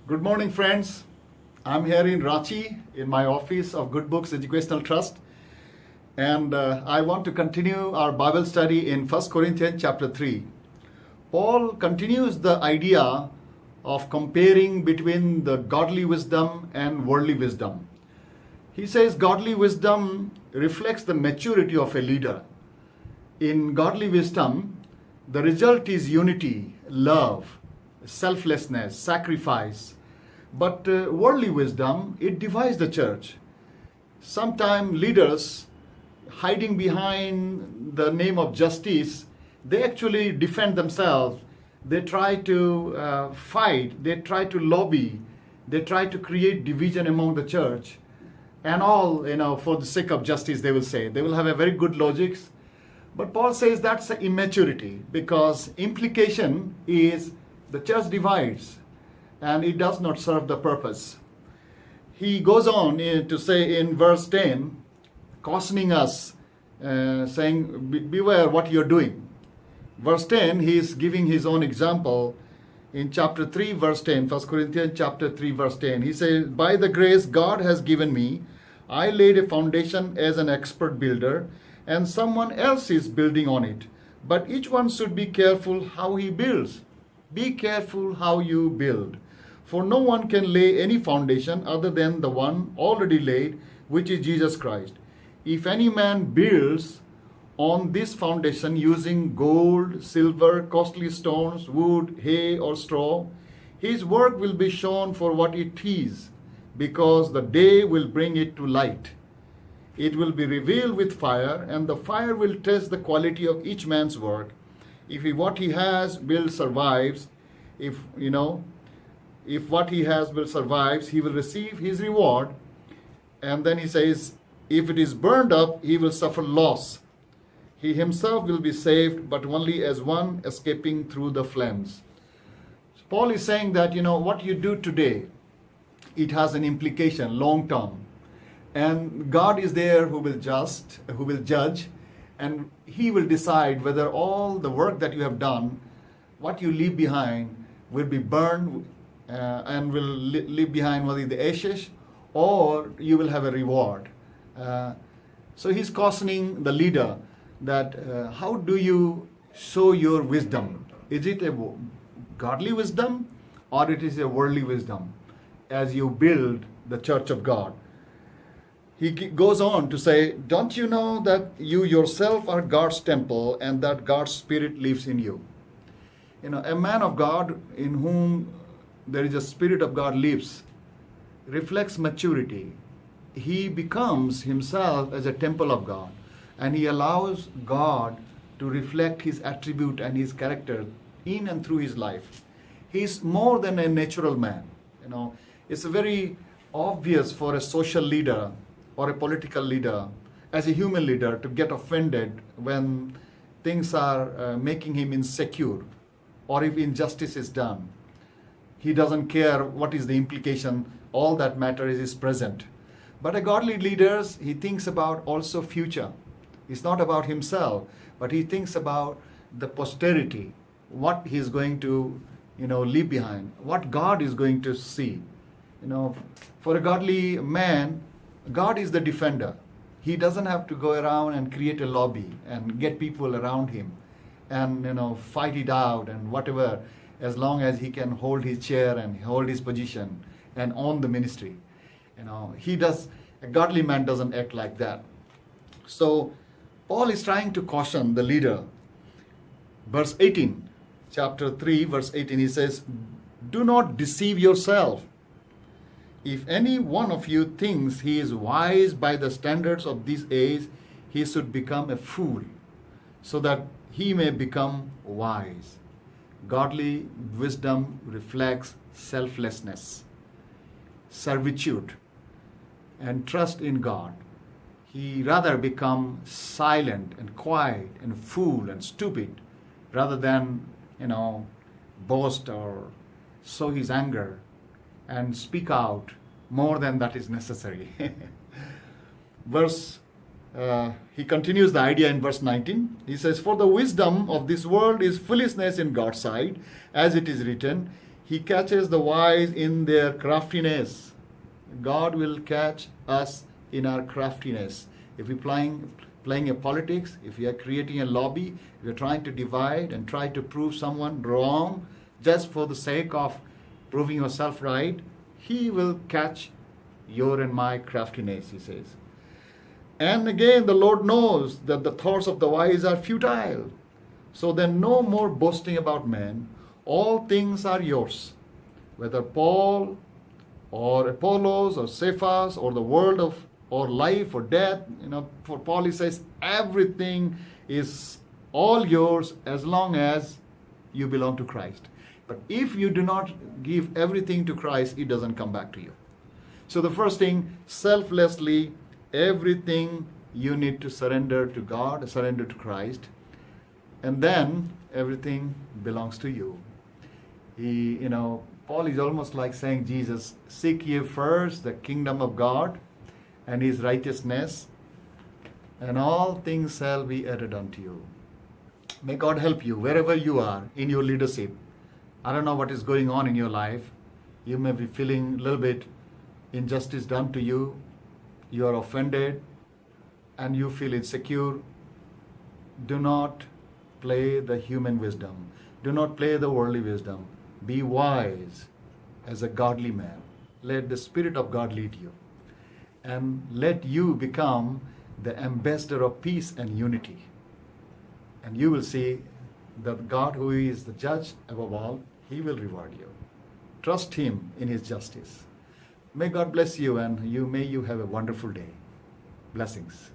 Good morning, friends. I'm here in Ranchi in my office of Good Books Educational Trust, and I want to continue our Bible study in 1 Corinthians chapter 3. Paul continues the idea of comparing between the godly wisdom and worldly wisdom. He says godly wisdom reflects the maturity of a leader. In godly wisdom, the result is unity, love, selflessness, sacrifice. But worldly wisdom, it divides the church. Sometimes leaders, hiding behind the name of justice, they actually defend themselves. They try to fight, they try to lobby, they try to create division among the church. And all, for the sake of justice, they will say. They will have a very good logics. But Paul says that's an immaturity, because implication is the church divides and it does not serve the purpose. He goes on to say in verse 10, cautioning us, saying, beware what you're doing. Verse 10, he is giving his own example in chapter 3, verse 10, 1 Corinthians chapter 3, verse 10. He says, by the grace God has given me, I laid a foundation as an expert builder, and someone else is building on it. But each one should be careful how he builds. Be careful how you build. For no one can lay any foundation other than the one already laid, which is Jesus Christ. If any man builds on this foundation using gold, silver, costly stones, wood, hay, or straw, his work will be shown for what it is, because the day will bring it to light. It will be revealed with fire, and the fire will test the quality of each man's work. If what he has will survives, if what he has will survives, he will receive his reward. And then he says, if it is burned up, he will suffer loss. He himself will be saved, but only as one escaping through the flames. So Paul is saying that, what you do today, it has an implication long term. And God is there who will judge, and he will decide whether all the work that you have done, what you leave behind, will be burned and will leave behind only the ashes, or you will have a reward. So he's cautioning the leader that how do you show your wisdom? Is it a godly wisdom, or it is a worldly wisdom as you build the church of God? He goes on to say, don't you know that you yourself are God's temple and that God's Spirit lives in you? A man of God in whom there is a Spirit of God lives reflects maturity. He becomes himself as a temple of God, and he allows God to reflect his attribute and his character in and through his life. He's more than a natural man. It's very obvious for a social leader or a political leader, as a human leader, to get offended when things are making him insecure, or if injustice is done. He doesn't care what is the implication. All that matters is present. But a godly leader, he thinks about also future. It's not about himself, but he thinks about the posterity, what he's going to leave behind, what God is going to see. For a godly man, God is the defender. He doesn't have to go around and create a lobby and get people around him and fight it out and whatever, as long as he can hold his chair and hold his position and own the ministry. A godly man doesn't act like that. So Paul is trying to caution the leader. Verse 18, chapter 3, verse 18, he says, do not deceive yourself. If any one of you thinks he is wise by the standards of this age, he should become a fool, so that he may become wise. Godly wisdom reflects selflessness, servitude, and trust in God. He rather become silent and quiet and fool and stupid, rather than, boast or show his anger and speak out more than that is necessary. He continues the idea in verse 19. He says, for the wisdom of this world is foolishness in God's sight, as it is written, He catches the wise in their craftiness. God will catch us in our craftiness. If we're playing a politics, if we are creating a lobby, if we're trying to divide and try to prove someone wrong just for the sake of proving yourself right, He will catch your and my craftiness, He says. And again, the Lord knows that the thoughts of the wise are futile. So then no more boasting about men. All things are yours. Whether Paul or Apollos or Cephas or the world of or life or death, for Paul he says everything is all yours as long as you belong to Christ. But if you do not give everything to Christ, it doesn't come back to you. So the first thing, selflessly, everything you need to surrender to God, surrender to Christ, and then everything belongs to you. Paul is almost like saying, Jesus, seek ye first the kingdom of God and His righteousness, and all things shall be added unto you. May God help you wherever you are in your leadership. I don't know what is going on in your life. You may be feeling a little bit injustice done to you. You are offended and you feel insecure. Do not play the human wisdom. Do not play the worldly wisdom. Be wise as a godly man. Let the Spirit of God lead you. And let you become the ambassador of peace and unity. And you will see that God, who is the judge above all, He will reward you. Trust Him in His justice. May God bless you, and may you have a wonderful day. Blessings.